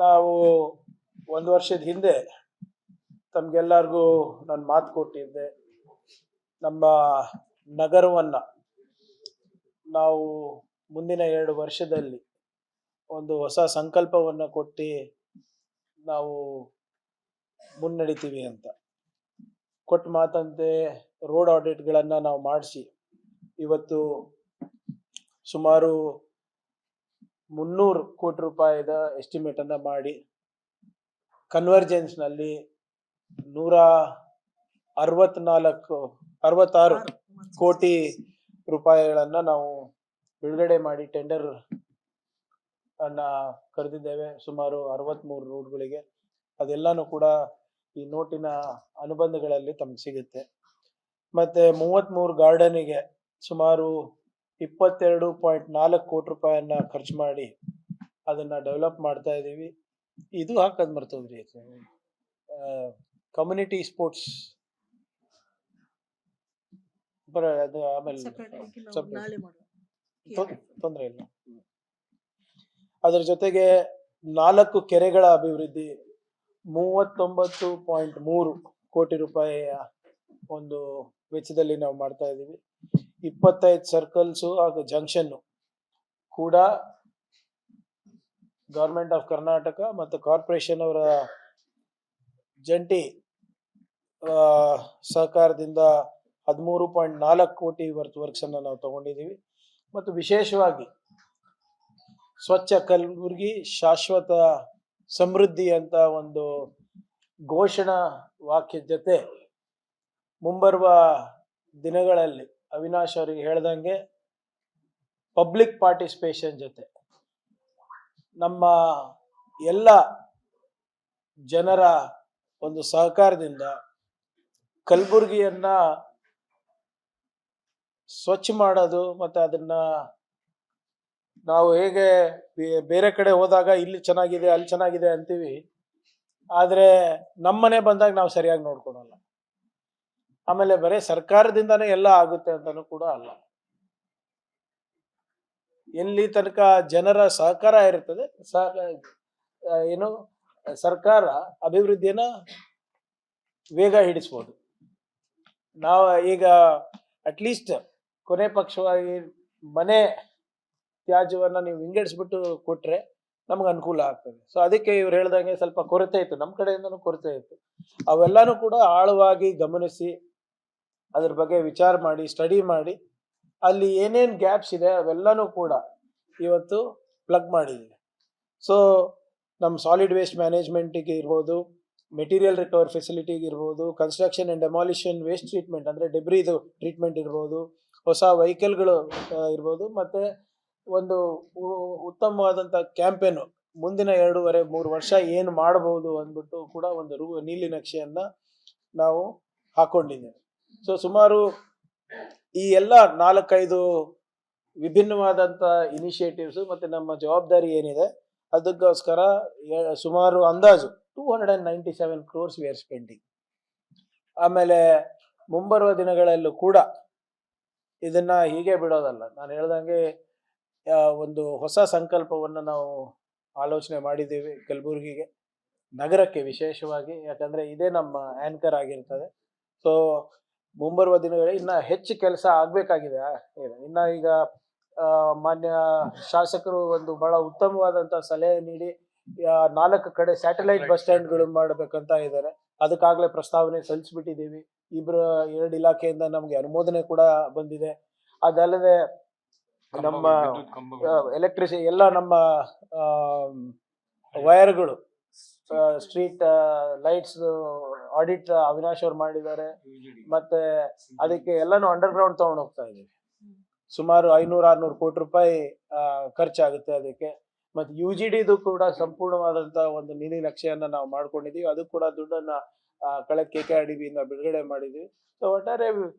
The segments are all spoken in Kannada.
ನಾವು ಒಂದು ವರ್ಷದ ಹಿಂದೆ ತಮ್ಗೆಲ್ಲರಿಗೂ ನಾನು ಮಾತು ಕೊಟ್ಟಿದ್ದೆ. ನಮ್ಮ ನಗರವನ್ನ ನಾವು ಮುಂದಿನ 2 ವರ್ಷದಲ್ಲಿ ಒಂದು ಹೊಸ ಸಂಕಲ್ಪವನ್ನ ಕೊಟ್ಟು ನಾವು ಮುನ್ನಡಿತೀವಿ ಅಂತ ಕೊಟ್ಟ ಮಾತಂತೆ ರೋಡ್ ಆಡಿಟ್ಗಳನ್ನು ನಾವು ಮಾಡಿಸಿ ಇವತ್ತು ಸುಮಾರು 300 ಕೋಟಿ ರೂಪಾಯಿದ ಎಸ್ಟಿಮೇಟ್ ಅನ್ನ ಮಾಡಿ ಕನ್ವರ್ಜೆನ್ಸ್ನಲ್ಲಿ 166 ಕೋಟಿ ರೂಪಾಯಿಗಳನ್ನ ನಾವು ಬಿಡುಗಡೆ ಮಾಡಿ ಟೆಂಡರ್ ಅನ್ನ ಕರೆದಿದ್ದೇವೆ. ಸುಮಾರು 63 ರೋಡ್ಗಳಿಗೆ. ಅದೆಲ್ಲಾನು ಕೂಡ ಈ ನೋಟಿನ ಅನುಬಂಧಗಳಲ್ಲಿ ತಮ್ಗೆ ಸಿಗುತ್ತೆ. ಮತ್ತೆ 33 ಗಾರ್ಡನಿಗೆ ಸುಮಾರು 22.4 ಕೋಟಿ ರೂಪಾಯಿಯನ್ನ ಖರ್ಚು ಮಾಡಿ ಅದನ್ನ ಡೆವಲಪ್ ಮಾಡ್ತಾ ಇದ್ದೀವಿ. ಇದು ಹಾಕದ್ ಮರ್ತೋದ್ರಿ, ಕಮ್ಯುನಿಟಿ ಸ್ಪೋರ್ಟ್ಸ್ ಅದು ಆಮೇಲೆ ತೊಂದರೆ ಇಲ್ಲ. ಅದರ ಜೊತೆಗೆ 4 ಕೆರೆಗಳ ಅಭಿವೃದ್ಧಿ 39.3 ಕೋಟಿ ರೂಪಾಯಿಯ ಒಂದು ವೆಚ್ಚದಲ್ಲಿ ನಾವು ಮಾಡ್ತಾ ಇದ್ದೀವಿ. 25 ಸರ್ಕಲ್ಸು ಹಾಗೂ ಜಂಕ್ಷನ್ ಕೂಡ ಗವರ್ಮೆಂಟ್ ಆಫ್ ಕರ್ನಾಟಕ ಮತ್ತು ಕಾರ್ಪೊರೇಷನ್ ಅವರ ಜಂಟಿ ಸಹಕಾರದಿಂದ 13.4 ಕೋಟಿ ವರ್ಕ್ಸ್ ಅನ್ನ ನಾವು ತಗೊಂಡಿದ್ದೀವಿ. ಮತ್ತು ವಿಶೇಷವಾಗಿ ಸ್ವಚ್ಛ ಕಲಬುರಗಿ ಶಾಶ್ವತ ಸಮೃದ್ಧಿ ಅಂತ ಒಂದು ಘೋಷಣಾ ವಾಕ್ಯದ ಜೊತೆ ಮುಂಬರುವ ದಿನಗಳಲ್ಲಿ ಅವಿನಾಶ್ ಅವರಿಗೆ ಹೇಳ್ದಂಗೆ ಪಬ್ಲಿಕ್ ಪಾರ್ಟಿಸಿಪೇಷನ್ ಜೊತೆ ನಮ್ಮ ಎಲ್ಲ ಜನರ ಒಂದು ಸಹಕಾರದಿಂದ ಕಲಬುರಗಿಯನ್ನ ಸ್ವಚ್ಛ ಮಾಡೋದು. ಮತ್ತೆ ಅದನ್ನ ನಾವು ಹೇಗೆ ಬೇರೆ ಕಡೆ ಹೋದಾಗ ಇಲ್ಲಿ ಚೆನ್ನಾಗಿದೆ ಅಲ್ಲಿ ಚೆನ್ನಾಗಿದೆ ಅಂತೀವಿ, ಆದ್ರೆ ನಮ್ಮನೆ ಬಂದಾಗ ನಾವು ಸರಿಯಾಗಿ ನೋಡ್ಕೊಳಲ್ಲ. ಆಮೇಲೆ ಬರೀ ಸರ್ಕಾರದಿಂದಾನೇ ಎಲ್ಲ ಆಗುತ್ತೆ ಅಂತಾನು ಕೂಡ ಅಲ್ಲ. ಎಲ್ಲಿ ತನಕ ಜನರ ಸಹಕಾರ ಇರ್ತದೆ ಏನು ಸರ್ಕಾರ ಅಭಿವೃದ್ಧಿಯನ್ನ ವೇಗ ಹಿಡಿಸ್ಬೋದು. ನಾವು ಈಗ ಅಟ್ಲೀಸ್ಟ್ ಕೊನೆ ಪಕ್ಷವಾಗಿ ಮನೆ ತ್ಯಾಜ್ಯವನ್ನ ನೀವು ವಿಂಗಡಿಸ್ಬಿಟ್ಟು ಕೊಟ್ರೆ ನಮ್ಗೆ ಅನುಕೂಲ ಆಗ್ತದೆ. ಸೊ ಅದಕ್ಕೆ ಇವ್ರು ಹೇಳ್ದಂಗೆ ಸ್ವಲ್ಪ ಕೊರತೆ ಇತ್ತು, ನಮ್ಮ ಕಡೆಯಿಂದನೂ ಕೊರತೆ ಇತ್ತು. ಅವೆಲ್ಲಾನು ಕೂಡ ಆಳವಾಗಿ ಗಮನಿಸಿ ಅದ್ರ ಬಗ್ಗೆ ವಿಚಾರ ಮಾಡಿ ಸ್ಟಡಿ ಮಾಡಿ ಅಲ್ಲಿ ಏನೇನ್ ಗ್ಯಾಪ್ಸ್ ಇದೆ ಅವೆಲ್ಲಾನು ಕೂಡ ಇವತ್ತು ಪ್ಲಗ್ ಮಾಡಿದ್ದೀವಿ. ಸೊ ನಮ್ಮ ಸಾಲಿಡ್ ವೇಸ್ಟ್ ಮ್ಯಾನೇಜ್ಮೆಂಟಿಗೆ ಇರ್ಬೋದು, ಮೆಟೀರಿಯಲ್ ರಿಕವರ್ ಫೆಸಿಲಿಟಿಗೆ ಇರ್ಬೋದು, construction and demolition waste treatment ಅಂದರೆ ಡೆಬ್ರಿದು ಟ್ರೀಟ್ಮೆಂಟ್ ಇರ್ಬೋದು, ಹೊಸ ವೆಹಿಕಲ್ಗಳು ಇರ್ಬೋದು, ಮತ್ತೆ ಒಂದು ಉತ್ತಮವಾದಂಥ ಕ್ಯಾಂಪೇನು ಮುಂದಿನ 2.5-3 ವರ್ಷ ಏನು ಮಾಡಬಹುದು ಅಂದ್ಬಿಟ್ಟು ಕೂಡ ಒಂದು ನೀಲಿ ನಕ್ಷೆಯನ್ನ ನಾವು ಹಾಕೊಂಡಿದ್ದೇವೆ. ಸೊ ಸುಮಾರು ಈ ಎಲ್ಲ 4-5 ವಿಭಿನ್ನವಾದಂಥ ಇನಿಷಿಯೇಟಿವ್ಸ್ ಮತ್ತೆ ನಮ್ಮ ಜವಾಬ್ದಾರಿ ಏನಿದೆ ಅದಕ್ಕೋಸ್ಕರ ಸುಮಾರು ಅಂದಾಜು 297 crores ವಿ ಆರ್ ಸ್ಪೆಂಡಿಂಗ್. ಆಮೇಲೆ ಮುಂಬರುವ ದಿನಗಳಲ್ಲೂ ಕೂಡ ಇದನ್ನ ಹೀಗೆ ಬಿಡೋದಲ್ಲ. ನಾನು ಹೇಳ್ದಂಗೆ ಒಂದು ಹೊಸ ಸಂಕಲ್ಪವನ್ನು ನಾವು ಆಲೋಚನೆ ಮಾಡಿದ್ದೀವಿ ಕಲಬುರಗಿಗೆ, ನಗರಕ್ಕೆ ವಿಶೇಷವಾಗಿ. ಯಾಕಂದ್ರೆ ಇದೇ ನಮ್ಮ ಆಂಕರ್ ಆಗಿರ್ತದೆ. ಸೊ ಮುಂಬರುವ ದಿನಗಳಲ್ಲಿ ಇನ್ನ ಹೆಚ್ಚು ಕೆಲಸ ಆಗ್ಬೇಕಾಗಿದೆ. ಇನ್ನ ಈಗ ಮಾನ್ಯ ಶಾಸಕರು ಒಂದು ಬಹಳ ಉತ್ತಮವಾದಂತ ಸಲಹೆ ನೀಡಿ 4 ಕಡೆ ಸ್ಯಾಟಲೈಟ್ ಬಸ್ ಸ್ಟ್ಯಾಂಡ್ಗಳು ಮಾಡಬೇಕಂತ ಇದ್ದಾರೆ. ಅದಕ್ಕಾಗಲೇ ಪ್ರಸ್ತಾವನೆ ಸಲ್ಲಿಸ್ಬಿಟ್ಟಿದ್ದೀವಿ. 2 ಇಲಾಖೆಯಿಂದ ನಮ್ಗೆ ಅನುಮೋದನೆ ಕೂಡ ಬಂದಿದೆ. ಅದಲ್ಲದೆ ನಮ್ಮ ಎಲೆಕ್ಟ್ರಿಸಿಟಿ ಎಲ್ಲ ನಮ್ಮ ವೈರ್ಗಳು ಸ್ಟ್ರೀಟ್ ಲೈಟ್ಸ್ ಆಡಿಟ್ ಅವಿನಾಶ್ ಅವ್ರು ಮಾಡಿದ್ದಾರೆ. ಮತ್ತೆ ಅದಕ್ಕೆ ಎಲ್ಲಾನು ಅಂಡರ್ ಗ್ರೌಂಡ್ ತಗೊಂಡು ಹೋಗ್ತಾ ಇದೀವಿ. ಸುಮಾರು 500-600 ಕೋಟಿ ರೂಪಾಯಿ ಖರ್ಚಾಗುತ್ತೆ ಅದಕ್ಕೆ. ಮತ್ತೆ UGDದು ಕೂಡ ಸಂಪೂರ್ಣವಾದಂತ ಒಂದು ನೀಲಿ ನಕ್ಷೆಯನ್ನ ನಾವು ಮಾಡ್ಕೊಂಡಿದೀವಿ. ಅದು ಕೂಡ ದುಡ್ಡನ್ನ ಕಳೆದ KKRDB ಇಂದ ಬಿಡುಗಡೆ ಮಾಡಿದೀವಿ. ಸೊ ಒಟ್ಟಾರೆ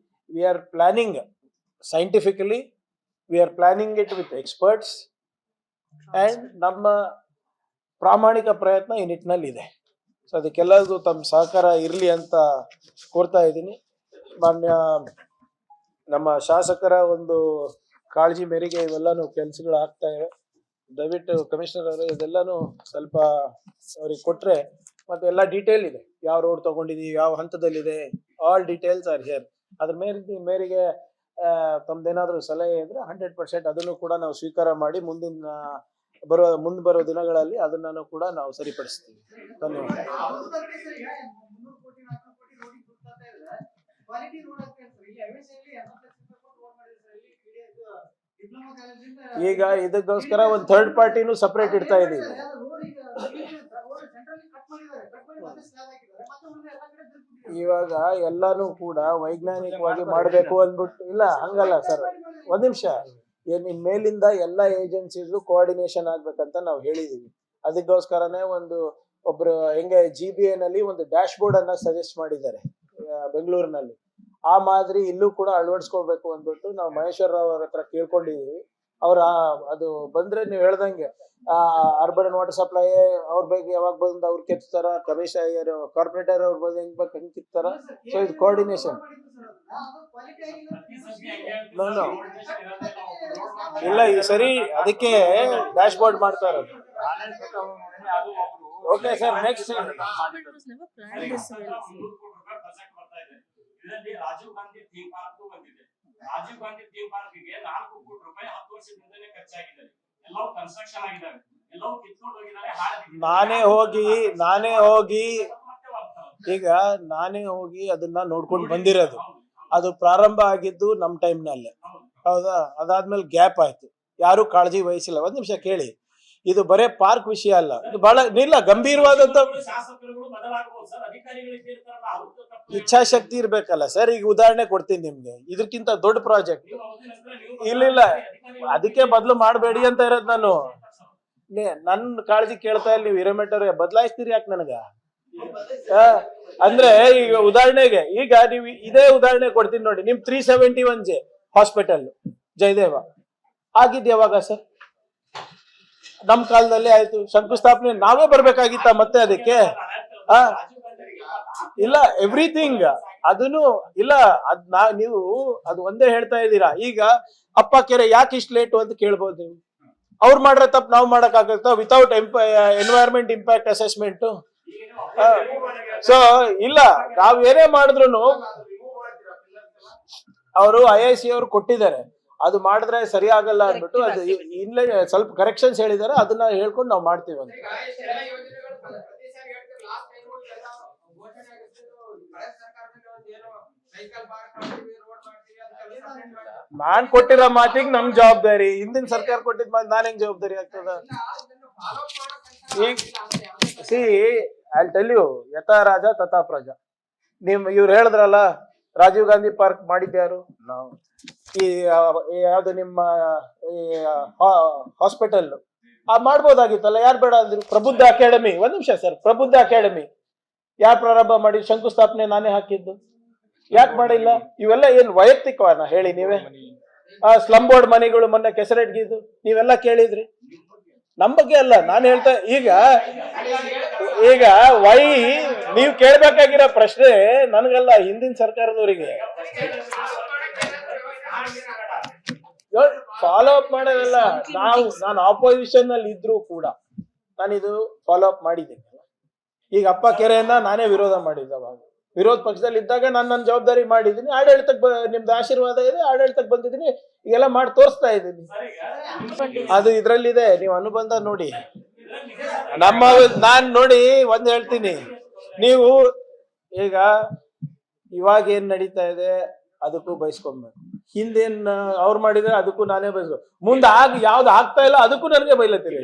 we are planning scientifically, we are planning it with experts and ನಮ್ಮ ಪ್ರಾಮಾಣಿಕ ಪ್ರಯತ್ನ ಈ ನಿಟ್ಟಿನಲ್ಲಿ ಇದೆ. ಸೊ ಅದಕ್ಕೆಲ್ಲರಿಗೂ ತಮ್ಮ ಸಹಕಾರ ಇರಲಿ ಅಂತ ಕೋರ್ತಾ ಇದ್ದೀನಿ. ಮಾನ್ಯ ನಮ್ಮ ಶಾಸಕರ ಒಂದು ಕಾಳಜಿ ಮೇರೆಗೆ ಇವೆಲ್ಲಾನು ಕೆಲಸಗಳು ಆಗ್ತಾ ಇವೆ. ದಯವಿಟ್ಟು ಕಮಿಷನರ್ ಅವರೇ ಇದೆಲ್ಲಾನು ಸ್ವಲ್ಪ ಅವ್ರಿಗೆ ಕೊಟ್ರೆ ಮತ್ತೆ ಎಲ್ಲ ಡೀಟೇಲ್ ಇದೆ, ಯಾವ ರೋಡ್ ತಗೊಂಡಿದೀವಿ, ಯಾವ ಹಂತದಲ್ಲಿದೆ, ಆಲ್ ಡೀಟೇಲ್ಸ್ ಆರ್ ಹಿಯರ್. ಅದ್ರ ಮೇರೆಗೆ ತಮ್ದೇನಾದ್ರೂ ಸಲಹೆ ಇದ್ರೆ 100% ಅದನ್ನು ಕೂಡ ನಾವು ಸ್ವೀಕಾರ ಮಾಡಿ ಮುಂದೆ ಬರೋ ದಿನಗಳಲ್ಲಿ ಅದನ್ನು ಕೂಡ ನಾವು ಸರಿಪಡಿಸ್ತೀವಿ. ಧನ್ಯವಾದ. ಈಗ ಇದಕ್ಕೋಸ್ಕರ ಒಂದು ಥರ್ಡ್ ಪಾರ್ಟಿನೂ ಸಪರೇಟ್ ಇಡ್ತಾ ಇದೀವಿ. ಇವಾಗ ಎಲ್ಲಾನು ಕೂಡ ವೈಜ್ಞಾನಿಕವಾಗಿ ಮಾಡ್ಬೇಕು ಅಂದ್ಬಿಟ್ಟು, ಇಲ್ಲ ಹಂಗಲ್ಲ ಸರ್, ಒಂದ್ ನಿಮಿಷ, ನಿಮ್ ಮೇಲಿಂದ ಎಲ್ಲಾ ಏಜೆನ್ಸಿಗಳು ಕೋಆರ್ಡಿನೇಷನ್ ಆಗ್ಬೇಕಂತ ನಾವು ಹೇಳಿದೀವಿ. ಅದಕ್ಕೋಸ್ಕರನೇ ಒಬ್ರು ಹೆಂಗೆ GBA ನಲ್ಲಿ ಒಂದು ಡ್ಯಾಶ್ ಬೋರ್ಡ್ ಅನ್ನ ಸಜೆಸ್ಟ್ ಮಾಡಿದ್ದಾರೆ ಬೆಂಗಳೂರಿನಲ್ಲಿ. ಆ ಮಾದರಿ ಇಲ್ಲೂ ಕೂಡ ಅಳವಡಿಸ್ಕೊಳ್ಬೇಕು ಅಂದ್ಬಿಟ್ಟು ನಾವು ಮಹೇಶ್ವರ ರಾವ್ ಅವ್ರ ಹತ್ರ ಕೇಳ್ಕೊಂಡಿದೀವಿ. ಅದು ಬಂದ್ರೆ ನೀವು ಹೇಳ್ದಂಗೆ ಅರ್ಬನ್ ವಾಟರ್ ಸಪ್ಲೈ ಅವ್ರ ಬಗ್ಗೆ ಯಾವಾಗ ಬಂದ್ ಅವ್ರು ಕೆತ್ತಾರ, ಕಮಿಷನರ್ ಕಾರ್ಪೊರೇಟರ್ ಅವ್ರ ಬಗ್ಗೆ ಹೆಂಗ್ ಬೇಕು ಹಂಗ್ ಕಿತ್ತಾರ. ಸೊ ಇದು ಕೋಆರ್ಡಿನೇಷನ್ ಇಲ್ಲ ಈ ಸರಿ, ಅದಕ್ಕೆ ಡ್ಯಾಶ್ ಬೋರ್ಡ್ ಮಾಡ್ತಾ ಇರೋದು. Okay sir, next Rajiv Gandhi theme park ಬಂದಿದೆ. ರಾಜೀವ್ ಗಾಂಧಿ ಥೀಮ್ ಪಾರ್ಕ್ ಗೆ 4 ಕೋಟಿ ರೂಪಾಯಿ 10 ವರ್ಷದಿಂದಲೇ ಖರ್ಚಾಗಿದೆ. ಎಲ್ಲವೂ ಕನ್ಸ್ಟ್ರಕ್ಷನ್ ಆಗಿದಾವೆ, ಎಲ್ಲವೂ ಕಿತ್ಕೊಂಡು ಹೋಗಿದ್ದಾರೆ. ನಾನೇ ಹೋಗಿ ಅದನ್ನ ನೋಡ್ಕೊಂಡು ಬಂದಿರೋದು. ಅದು ಪ್ರಾರಂಭ ಆಗಿದ್ದು ನಮ್ ಟೈಮ್ ನಲ್ಲೇ, ಹೌದಾ? ಅದಾದ್ಮೇಲೆ ಗ್ಯಾಪ್ ಆಯ್ತು, ಯಾರು ಕಾಳಜಿ ವಹಿಸಿಲ್ಲ. ಒಂದ್ ನಿಮಿಷ ಕೇಳಿ, ಇದು ಬರೇ ಪಾರ್ಕ್ ವಿಷಯ ಅಲ್ಲ, ಇದು ಬಹಳ ಗಂಭೀರವಾದಂತ ಇಚ್ಛಾಶಕ್ತಿ ಇರ್ಬೇಕಲ್ಲ ಸರ್. ಈಗ ಉದಾಹರಣೆ ಕೊಡ್ತೀನಿ ನಿಮ್ಗೆ, ಇದಕ್ಕಿಂತ ದೊಡ್ಡ ಪ್ರಾಜೆಕ್ಟ್ ಇಲ್ಲ, ಅದಕ್ಕೆ ಬದಲು ಮಾಡಬೇಡಿ ಅಂತ ಇರೋದು. ನನ್ನ ಕಾಳಜಿ ಕೇಳ್ತಾ ಇಲ್ಲ, ನೀವು ಹಿರೇಮಠವ್ರೆ ಬದಲಾಯಿಸ್ತೀರಿ ಯಾಕೆ ನನಗ? ಅಂದ್ರೆ ಈಗ ಉದಾಹರಣೆಗೆ, ಈಗ ನೀವು ಇದೇ ಉದಾಹರಣೆ ಕೊಡ್ತೀನಿ ನೋಡಿ, ನಿಮ್ 371J ಹಾಸ್ಪಿಟಲ್ ಜಯದೇವ ಆಗಿದ್ ಯಾವಾಗ ಸರ್? ನಮ್ ಕಾಲದಲ್ಲಿ ಆಯ್ತು, ಶಂಕುಸ್ಥಾಪನೆ ನಾವೇ ಬರ್ಬೇಕಾಗಿತ್ತ ಮತ್ತೆ ಅದಕ್ಕೆ? ಇಲ್ಲ ಎವ್ರಿಥಿಂಗ್ ಅದನ್ನು ಇಲ್ಲ, ನೀವು ಅದು ಒಂದೇ ಹೇಳ್ತಾ ಇದ್ದೀರಾ. ಈಗ ಅಪ್ಪ ಕೆರೆ ಯಾಕೆ ಇಷ್ಟು ಲೇಟು ಅಂತ ಕೇಳ್ಬೋದು ನೀವು. ಅವ್ರು ಮಾಡ್ರೆ ತಪ್ಪು ನಾವು ಮಾಡಕ್ ಆಗತ್ತ without environment impact assessment? So ಇಲ್ಲ, ನಾವ್ ಏನೇ ಮಾಡಿದ್ರು ಅವರು IIC ಅವರು ಕೊಟ್ಟಿದ್ದಾರೆ, ಅದು ಮಾಡಿದ್ರೆ ಸರಿ ಆಗಲ್ಲ ಅಂದ್ಬಿಟ್ಟು ಅದು ಇಲ್ಲೇ ಸ್ವಲ್ಪ ಕರೆಕ್ಷನ್ಸ್ ಹೇಳಿದಾರೆ, ಅದನ್ನ ಹೇಳ್ಕೊಂಡು ನಾವು ಮಾಡ್ತೀವಿ ಅಂತ. ನಾನ್ ಕೊಟ್ಟಿರೋ ಮಾತಿಗೆ ನಮ್ ಜವಾಬ್ದಾರಿ, ಹಿಂದಿನ ಸರ್ಕಾರ ಕೊಟ್ಟಿದ್ ಮಾತು ನಾನ್ ಹೆಂಗ್ ಜವಾಬ್ದಾರಿ ಆಗ್ತದ? ಈಗ ಐ ಟೆಲ್ ಯು, ಯಥಾ ರಾಜ ತಥಾ ಪ್ರಜಾ. ಇವ್ರು ಹೇಳಿದ್ರಲ್ಲ ರಾಜೀವ್ ಗಾಂಧಿ ಪಾರ್ಕ್ ಮಾಡಿದ್ಯಾರು? ನಾವು ಯಾವ್ದು ನಿಮ್ಮ ಹಾಸ್ಪಿಟಲ್ ಮಾಡ್ಬೋದಾಗಿತ್ತಲ್ಲ, ಯಾರು ಬೇಡ ಅಂದ್ರು? ಪ್ರಬುದ್ಧ ಅಕಾಡೆಮಿ, ಒಂದ್ ನಿಮಿಷ ಸರ್, ಪ್ರಬುದ್ಧ ಅಕಾಡೆಮಿ ಯಾರು ಪ್ರಾರಂಭ ಮಾಡಿ? ಶಂಕುಸ್ಥಾಪನೆ ನಾನೇ ಹಾಕಿದ್ದು, ಯಾಕೆ ಮಾಡಿಲ್ಲ? ಇವೆಲ್ಲ ಏನ್ ವೈಯಕ್ತಿಕವಾನ ಹೇಳಿ ನೀವೇ? ಸ್ಲಮ್ ಬೋರ್ಡ್ ಮನೆಗಳು ಮೊನ್ನೆ ಕೆಸರೆಡ್ಗಿದ್ದು ನೀವೆಲ್ಲ ಕೇಳಿದ್ರಿ, ನಮ್ ಬಗ್ಗೆ ಅಲ್ಲ ನಾನು ಹೇಳ್ತಾ. ಈಗ ನೀವ್ ಕೇಳ್ಬೇಕಾಗಿರೋ ಪ್ರಶ್ನೆ ನನ್ಗಲ್ಲ, ಹಿಂದಿನ ಸರ್ಕಾರದವರಿಗೆ. ಫಾಲೋ ಅಪ್ ಮಾಡೋದಲ್ಲ, ನಾನು ಆಪೋಸಿಷನ್ ಅಲ್ಲಿ ಇದ್ರು ಕೂಡ ನಾನಿದು ಫಾಲೋ ಅಪ್ ಮಾಡಿದ್ದೀನಿ. ಈಗ ಅಪ್ಪ ಕೆರೆಯನ್ನ ನಾನೇ ವಿರೋಧ ಮಾಡಿದ್ದೆ, ಅವಾಗ ವಿರೋಧ ಪಕ್ಷದಲ್ಲಿ ಇದ್ದಾಗ ನಾನು ನನ್ನ ಜವಾಬ್ದಾರಿ ಮಾಡಿದ್ದೀನಿ. ಆಡಳಿತಕ್ಕೆ ನಿಮ್ದು ಆಶೀರ್ವಾದ ಇದೆ, ಆಡಳಿತಕ್ಕೆ ಬಂದಿದ್ದೀನಿ, ಈಗೆಲ್ಲ ಮಾಡಿ ತೋರಿಸ್ತಾ ಇದ್ದೀನಿ. ಅದು ಇದ್ರಲ್ಲಿದೆ, ನೀವು ಅನುಬಂಧ ನೋಡಿ. ನಾನ್ ನೋಡಿ ಒಂದ್ ಹೇಳ್ತೀನಿ, ನೀವು ಈಗ ಇವಾಗ ಏನ್ ನಡೀತಾ ಇದೆ ಅದಕ್ಕೂ ಬಯಸ್ಕೊಬೇಕು, ಹಿಂದೇನ್ ಅವ್ರು ಮಾಡಿದ್ರೆ ಅದಕ್ಕೂ ನಾನೇ ಬಯಸ್ಕೊ, ಮುಂದೆ ಯಾವ್ದು ಆಗ್ತಾ ಇಲ್ಲ ಅದಕ್ಕೂ ನನಗೆ ಬೈಲತ್ತೀರಿ.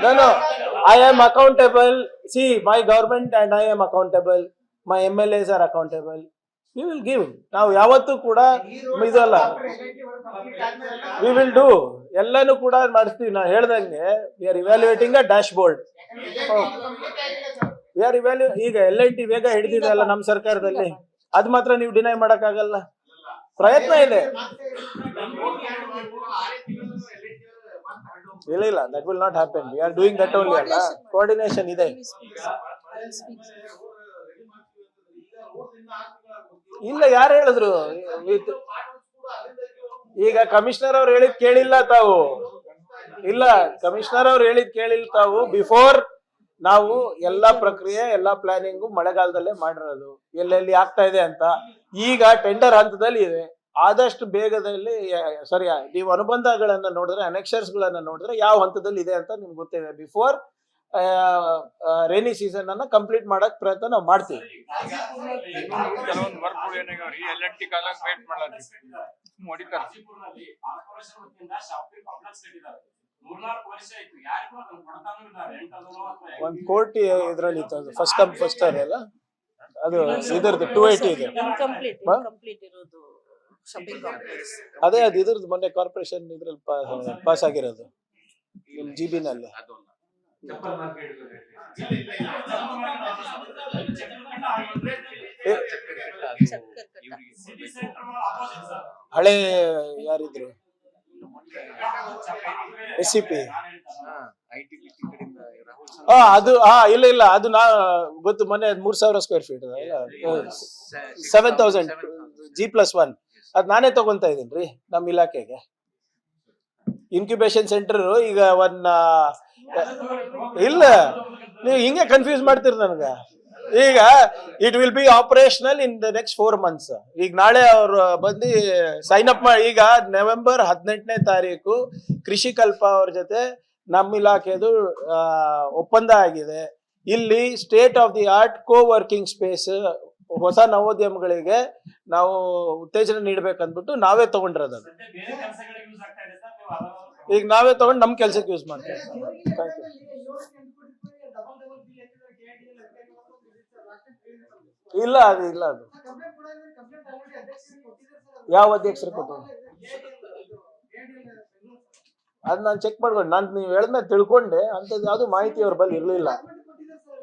ನಾನು I am accountable, see my government and I am accountable, my MLAs are accountable, we will give. ನಾವು ಯಾವತ್ತೂ ಕೂಡ ಇದಲ್ಲ, ವಿ ವಿಲ್ ಡೂ, ಎಲ್ಲಾನು ಕೂಡ ಮಾಡಿಸ್ತೀವಿ. ನಾ ಹೇಳ್ದಂಗೆ we are evaluating a dash board. We are ಈಗ LNT ವೇಗ ಹಿಡಿದಿದೆ ಅಲ್ಲ ನಮ್ಮ ಸರ್ಕಾರದಲ್ಲಿ, ಅದ್ ಮಾತ್ರ ನೀವು ಡಿನೈ ಮಾಡಕ್ ಆಗಲ್ಲ. ಪ್ರಯತ್ನ ಇದೆ, ಇಲ್ಲ that will not happen. We are doing that only ಅಲ್ಲ, ಕೋಆರ್ಡಿನೇಷನ್ ಇದೆ. ಇಲ್ಲ ಯಾರು ಹೇಳಿದ್ರು? ಈಗ ಕಮಿಷನರ್ ಅವ್ರು ಹೇಳಿದ್ ಕೇಳಿಲ್ಲ ತಾವು. ಇಲ್ಲ ಕಮಿಷನರ್ ಅವ್ರು ಹೇಳಿದ್ ಕೇಳಿಲ್ಲ ತಾವು. ಬಿಫೋರ್ ನಾವು ಎಲ್ಲಾ ಪ್ರಕ್ರಿಯೆ ಎಲ್ಲಾ ಪ್ಲಾನಿಂಗು ಮಳೆಗಾಲದಲ್ಲೇ ಮಾಡಿರೋದು, ಎಲ್ಲೆಲ್ಲಿ ಆಗ್ತಾ ಇದೆ ಅಂತ. ಈಗ ಟೆಂಡರ್ ಹಂತದಲ್ಲಿ ಇದೆ. ಆದಷ್ಟು ಬೇಗದಲ್ಲಿ ಸರಿ ನೀವು ಅನುಬಂಧಗಳನ್ನ ನೋಡಿದ್ರೆ, ಅನೆಕ್ಷರ್ಸ್ ಗಳನ್ನ ನೋಡಿದ್ರೆ ಯಾವ ಹಂತದಲ್ಲಿ ಇದೆ ಅಂತ ನಿಮ್ಗೆ ಗೊತ್ತಿದೆ. ಬಿಫೋರ್ ರೇನಿ ಸೀಸನ್ ಅನ್ನ ಕಂಪ್ಲೀಟ್ ಮಾಡಕ್ ಪ್ರಯತ್ನ ನಾವು ಮಾಡ್ತೀವಿ. ಕೆಲವೊಂದು ವರ್ಕ್ ಏನಾಗ್ಯಾವ್ರಿ LNT ಕಾಲಾಗ ವೇಟ್ ಮಾಡಲ್ಲ ಹೊಡಿತಾರ. ಗಾಜಿಪುರ್ನಲ್ಲಿ ಕಾರ್ಪೊರೇಷನ್ ವತಿಯಿಂದ ಶಾಪಿಂಗ್ ಕಾಂಪ್ಲೆಕ್ಸ್ ಕಟ್ಟಿದ್ದಾರೆ. 3-4 ವರ್ಷ ಆಯ್ತು, ಯಾರಿಗೂ ಅದನ್ನ ಕೊಡ್ತಾನೂ ಇಲ್ಲ. ರೆಂಟ್ ಅದನ್ನು ಅಥವಾ ಒಂದ್ ಕೋಟಿ ಇದ್ರಲ್ಲಿ ಇತ್ತು, ಫಸ್ಟ್ ಕಮ್ ಫಸ್ಟ್ ಅಲ್ಲ ಅದು ಇದ್ರದ್ದು 280 ಇದೆ. ಇನ್ಕಂಪ್ಲೀಟ್ ಇರೋದು ಶಾಪಿಂಗ್ ಕಾಂಪ್ಲೆಕ್ಸ್. ಅದೇ ಅದು ಇದ್ರದ್ದು ಮೊನ್ನೆ ಕಾರ್ಪೊರೇಷನ್ ಇದ್ರಲ್ಲಿ ಪಾಸ್ ಆಗಿರೋದು ಇಲ್ಲಿ GB ನಲ್ಲಿ. City centre opposite sir. ಹಳೆ ಯಾರಿದ್ರು SCP ಅದು ಇಲ್ಲ ಇಲ್ಲ ಅದು ನಾ ಗೊತ್ತು. ಮೊನ್ನೆ 3,000 ಸ್ಕ್ವೇರ್ ಫೀಟ್ 7,000 G+1 ಅದ್ ನಾನೇ ತಗೊಂತಾ ಇದೀನಿ ನಮ್ ಇಲಾಖೆಗೆ. ಇನ್ಕ್ಯುಬೇಷನ್ ಸೆಂಟರ್ ಈಗ ಇಲ್ಲ, ನೀವು ಹಿಂಗೆ ಕನ್ಫ್ಯೂಸ್ ಮಾಡ್ತೀರಿ ನನ್ಗ. ಈಗ it will be operational in the next 4 months. ಈಗ ನಾಳೆ ಅವ್ರು ಬಂದು ಸೈನ್ ಅಪ್ ಮಾಡಿ, ಈಗ ನವೆಂಬರ್ 18ನೇ ತಾರೀಕು ಕೃಷಿ ಕಲ್ಪ ಅವ್ರ ಜೊತೆ ನಮ್ಮ ಇಲಾಖೆದು ಒಪ್ಪಂದ ಆಗಿದೆ. ಇಲ್ಲಿ state of the art co working space ಹೊಸ ನವೋದ್ಯಮಗಳಿಗೆ ನಾವು ಉತ್ತೇಜನ ನೀಡ್ಬೇಕಂದ್ಬಿಟ್ಟು ನಾವೇ ತಗೊಂಡಿರೋದು. ಬೇರೆ ಕೆಲಸಗಳಿಗೆ ಯೂಸ್ ಆಗ್ತಾ ಇದೆ ಸರ್. ನೀವು ಅದನ್ನು ಈಗ ನಾವೇ ತಗೊಂಡು ನಮ್ ಕೆಲ್ಸಕ್ಕೆ ಯೂಸ್ ಮಾಡ್ತೀವಿ. ಇಲ್ಲ ಅದು ಇಲ್ಲ, ಅದು ಯಾವ ಅಧ್ಯಕ್ಷರು ಕೊಟ್ಟು ಅದ್ ನಾನು ಚೆಕ್ ಮಾಡ್ಕೊಂಡು, ನಾನು ನೀವು ಹೇಳಿದ್ಮೇಲೆ ತಿಳ್ಕೊಂಡೆ. ಅಂತದ್ ಯಾವ್ದು ಮಾಹಿತಿ ಅವ್ರ ಬಳಿ ಇರ್ಲಿಲ್ಲ.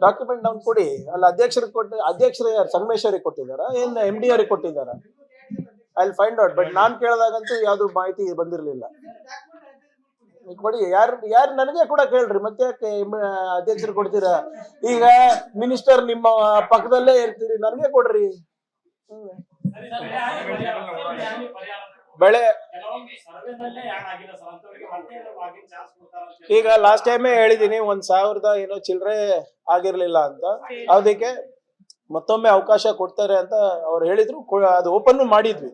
ಡಾಕ್ಯುಮೆಂಟ್ ನಾವು ಕೊಡಿ. ಅಲ್ಲಿ ಅಧ್ಯಕ್ಷರಿಗೆ ಕೊಟ್ಟು, ಅಧ್ಯಕ್ಷರು ಯಾರು ಸಂಗಮೇಶ್ವರಿಗೆ ಕೊಟ್ಟಿದಾರ, ಏನ್ MD ಅವ್ರಿಗೆ ಕೊಟ್ಟಿದಾರ? I will find out. But ನಾನ್ ಕೇಳಿದಾಗಂತೂ ಯಾವ್ದು ಮಾಹಿತಿ ಬಂದಿರ್ಲಿಲ್ಲ. ಕೊಡಿ, ಯಾರು ನನಗೆ ಕೂಡ ಕೇಳ್ರಿ, ಮತ್ತೆ ಯಾಕೆ ಅಧ್ಯಕ್ಷರು ಕೊಡ್ತೀರಾ? ಈಗ ಮಿನಿಸ್ಟರ್ ನಿಮ್ಮ ಪಕ್ಕದಲ್ಲೇ ಇರ್ತೀರಿ, ನನಗೆ ಕೊಡ್ರಿ. ಬೆಳೆ ಈಗ ಲಾಸ್ಟ್ ಟೈಮೇ ಹೇಳಿದೀನಿ, 1,000 ಏನೋ ಚಿಲ್ಲರೆ ಆಗಿರ್ಲಿಲ್ಲ ಅಂತ. ಅದಕ್ಕೆ ಮತ್ತೊಮ್ಮೆ ಅವಕಾಶ ಕೊಡ್ತಾರೆ ಅಂತ ಅವ್ರು ಹೇಳಿದ್ರು. ಅದು ಓಪನ್ ಮಾಡಿದ್ವಿ.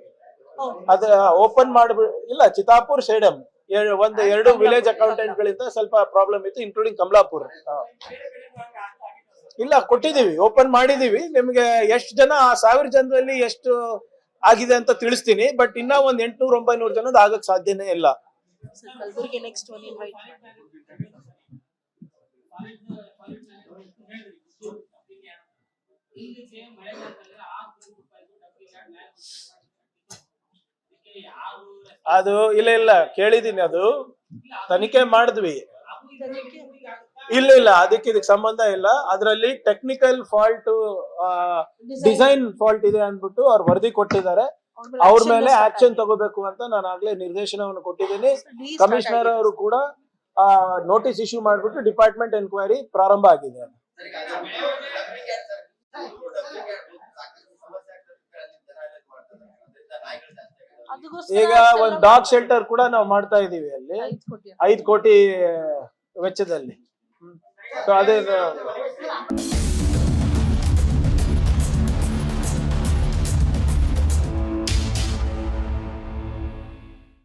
ಅದ ಓಪನ್ ಇಲ್ಲ, ಚಿತಾಪುರ್, ಸೇಡಂ 2 ವಿಲೇಜ್ ಅಕೌಂಟೆಂಟ್ ಗಳಿಂದ ಸ್ವಲ್ಪ ಪ್ರಾಬ್ಲಮ್ ಇತ್ತು, ಇನ್ಕ್ಲೂಡಿಂಗ್ ಕಮಲಾಪುರ್. ಇಲ್ಲ ಕೊಟ್ಟಿದೀವಿ, ಓಪನ್ ಮಾಡಿದೀವಿ. ನಿಮ್ಗೆ ಎಷ್ಟು ಜನ, 1,000 ಜನರಲ್ಲಿ ಎಷ್ಟು ಆಗಿದೆ ಅಂತ ತಿಳಿಸ್ತೀನಿ. ಬಟ್ ಇನ್ನ ಒಂದ್ 800-900 ಜನದ ಆಗಕ್ ಸಾಧ್ಯನೇ ಇಲ್ಲ. ಕಲಬುರ್ಗಿ ನೆಕ್ಸ್ಟ್ ಒನ್ ಇನ್ವೈಟ್ ಅದು ಇಲ್ಲ ಕೇಳಿದೀನಿ, ಅದು ತನಿಖೆ ಮಾಡಿದ್ವಿ. ಇಲ್ಲ ಅದಕ್ಕೆ ಸಂಬಂಧ ಇಲ್ಲ. ಅದರಲ್ಲಿ ಟೆಕ್ನಿಕಲ್ ಫಾಲ್ಟ್, ಡಿಸೈನ್ ಫಾಲ್ಟ್ ಇದೆ ಅಂದ್ಬಿಟ್ಟು ಅವ್ರು ವರದಿ ಕೊಟ್ಟಿದ್ದಾರೆ. ಅವ್ರ ಮೇಲೆ ಆಕ್ಷನ್ ತಗೋಬೇಕು ಅಂತ ನಾನು ಆಗ್ಲೇ ನಿರ್ದೇಶನವನ್ನು ಕೊಟ್ಟಿದ್ದೀನಿ. ಕಮಿಷನರ್ ಅವರು ಕೂಡ ನೋಟಿಸ್ ಇಶ್ಯೂ ಮಾಡ್ಬಿಟ್ಟು ಡಿಪಾರ್ಟ್ಮೆಂಟ್ ಎನ್ಕ್ವೈರಿ ಪ್ರಾರಂಭ ಆಗಿದೆ. ಈಗ ಒಂದು ಡಾಗ್ ಶೆಲ್ಟರ್ ಕೂಡ ನಾವು ಮಾಡ್ತಾ ಇದೀವಿ ಅಲ್ಲಿ 5 ಕೋಟಿ ವೆಚ್ಚದಲ್ಲಿ. ಅದೇ